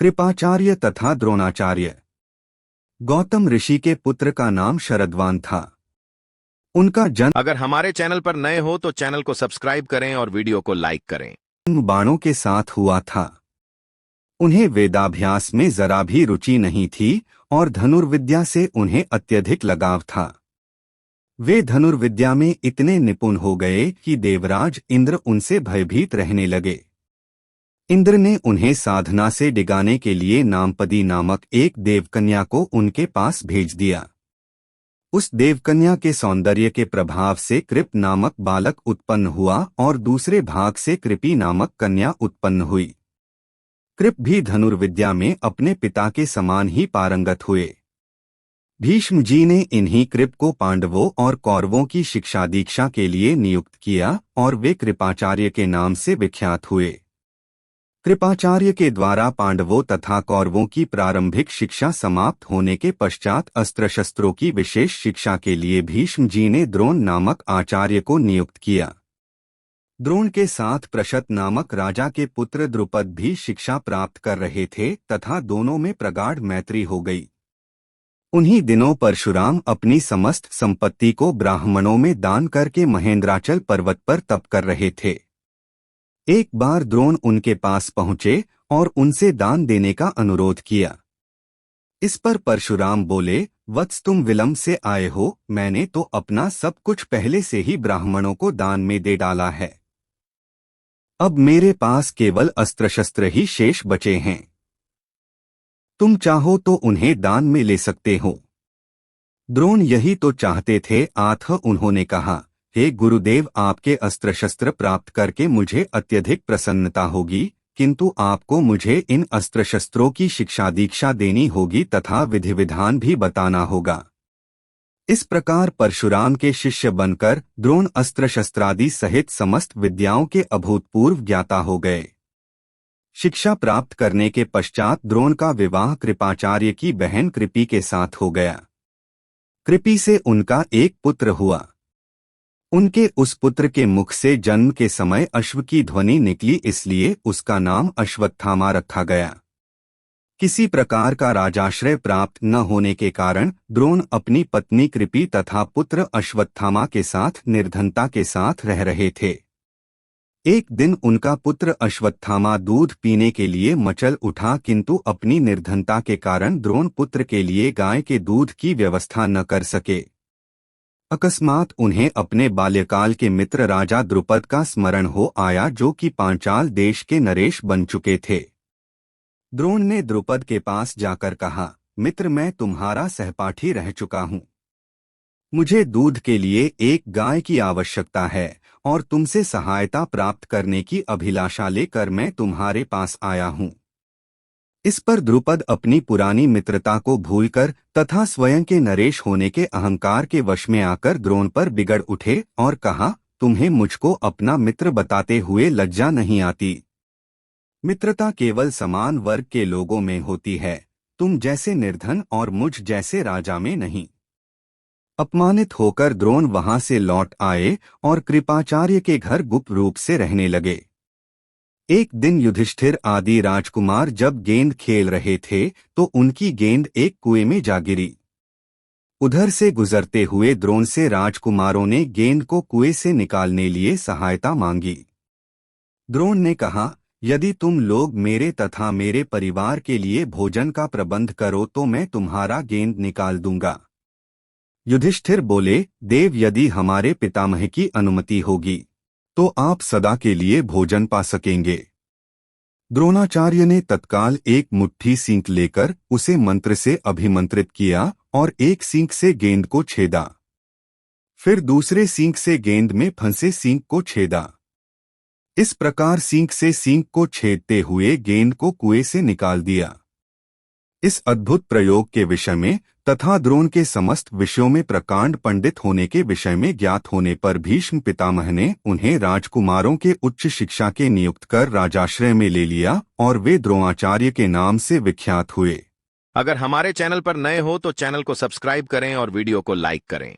कृपाचार्य तथा द्रोणाचार्य। गौतम ऋषि के पुत्र का नाम शरद्वान था। उनका जन्म अगर हमारे चैनल पर नए हो तो चैनल को सब्सक्राइब करें और वीडियो को लाइक करें। बाणों के साथ हुआ था। उन्हें वेदाभ्यास में जरा भी रुचि नहीं थी और धनुर्विद्या से उन्हें अत्यधिक लगाव था। वे धनुर्विद्या में इतने निपुण हो गए कि देवराज इंद्र उनसे भयभीत रहने लगे। इंद्र ने उन्हें साधना से डिगाने के लिए नामपदी नामक एक देवकन्या को उनके पास भेज दिया। उस देवकन्या के सौंदर्य के प्रभाव से कृप नामक बालक उत्पन्न हुआ और दूसरे भाग से कृपी नामक कन्या उत्पन्न हुई। कृप भी धनुर्विद्या में अपने पिता के समान ही पारंगत हुए। भीष्म जी ने इन्हीं कृप को पांडवों और कौरवों की शिक्षा दीक्षा के लिए नियुक्त किया और वे कृपाचार्य के नाम से विख्यात हुए। कृपाचार्य के द्वारा पांडवों तथा कौरवों की प्रारंभिक शिक्षा समाप्त होने के पश्चात अस्त्र शस्त्रों की विशेष शिक्षा के लिए भीष्म जी ने द्रोण नामक आचार्य को नियुक्त किया। द्रोण के साथ प्रशत नामक राजा के पुत्र द्रुपद भी शिक्षा प्राप्त कर रहे थे तथा दोनों में प्रगाढ़ मैत्री हो गई। उन्हीं दिनों परशुराम अपनी समस्त संपत्ति को ब्राह्मणों में दान करके महेंद्राचल पर्वत पर तप कर रहे थे। एक बार द्रोण उनके पास पहुंचे और उनसे दान देने का अनुरोध किया। इस पर परशुराम बोले, वत्स तुम विलंब से आए हो, मैंने तो अपना सब कुछ पहले से ही ब्राह्मणों को दान में दे डाला है। अब मेरे पास केवल अस्त्र शस्त्र ही शेष बचे हैं। तुम चाहो तो उन्हें दान में ले सकते हो। द्रोण यही तो चाहते थे। उन्होंने कहा, हे गुरुदेव, आपके अस्त्र शस्त्र प्राप्त करके मुझे अत्यधिक प्रसन्नता होगी, किंतु आपको मुझे इन अस्त्र शस्त्रों की शिक्षा दीक्षा देनी होगी तथा विधि विधान भी बताना होगा। इस प्रकार परशुराम के शिष्य बनकर द्रोण अस्त्र शस्त्रादि सहित समस्त विद्याओं के अभूतपूर्व ज्ञाता हो गए। शिक्षा प्राप्त करने के पश्चात द्रोण का विवाह कृपाचार्य की बहन कृपी के साथ हो गया। कृपी से उनका एक पुत्र हुआ। उनके उस पुत्र के मुख से जन्म के समय अश्व की ध्वनि निकली, इसलिए उसका नाम अश्वत्थामा रखा गया। किसी प्रकार का राजाश्रय प्राप्त न होने के कारण द्रोण अपनी पत्नी कृपी तथा पुत्र अश्वत्थामा के साथ निर्धनता के साथ रह रहे थे। एक दिन उनका पुत्र अश्वत्थामा दूध पीने के लिए मचल उठा, किंतु अपनी निर्धनता के कारण द्रोण पुत्र के लिए गाय के दूध की व्यवस्था न कर सके। अकस्मात उन्हें अपने बाल्यकाल के मित्र राजा द्रुपद का स्मरण हो आया, जो कि पांचाल देश के नरेश बन चुके थे। द्रोण ने द्रुपद के पास जाकर कहा, मित्र, मैं तुम्हारा सहपाठी रह चुका हूँ। मुझे दूध के लिए एक गाय की आवश्यकता है और तुमसे सहायता प्राप्त करने की अभिलाषा लेकर मैं तुम्हारे पास आया हूँ। इस पर द्रुपद अपनी पुरानी मित्रता को भूलकर तथा स्वयं के नरेश होने के अहंकार के वश में आकर द्रोण पर बिगड़ उठे और कहा, तुम्हें मुझको अपना मित्र बताते हुए लज्जा नहीं आती? मित्रता केवल समान वर्ग के लोगों में होती है, तुम जैसे निर्धन और मुझ जैसे राजा में नहीं। अपमानित होकर द्रोण वहां से लौट आए और कृपाचार्य के घर गुप्त रूप से रहने लगे। एक दिन युधिष्ठिर आदि राजकुमार जब गेंद खेल रहे थे तो उनकी गेंद एक कुएं में जा गिरी। उधर से गुजरते हुए द्रोण से राजकुमारों ने गेंद को कुएं से निकालने लिए सहायता मांगी। द्रोण ने कहा, यदि तुम लोग मेरे तथा मेरे परिवार के लिए भोजन का प्रबंध करो तो मैं तुम्हारा गेंद निकाल दूंगा। युधिष्ठिर बोले, देव, यदि हमारे पितामह की अनुमति होगी तो आप सदा के लिए भोजन पा सकेंगे। द्रोणाचार्य ने तत्काल एक मुट्ठी सींक लेकर उसे मंत्र से अभिमंत्रित किया और एक सींक से गेंद को छेदा। फिर दूसरे सींक से गेंद में फंसे सींक को छेदा। इस प्रकार सींक से सींक को छेदते हुए गेंद को कुएं से निकाल दिया। इस अद्भुत प्रयोग के विषय में तथा द्रोण के समस्त विषयों में प्रकांड पंडित होने के विषय में ज्ञात होने पर भीष्म पितामह ने उन्हें राजकुमारों के उच्च शिक्षा के नियुक्त कर राजाश्रय में ले लिया और वे द्रोणाचार्य के नाम से विख्यात हुए। अगर हमारे चैनल पर नए हो तो चैनल को सब्सक्राइब करें और वीडियो को लाइक करें।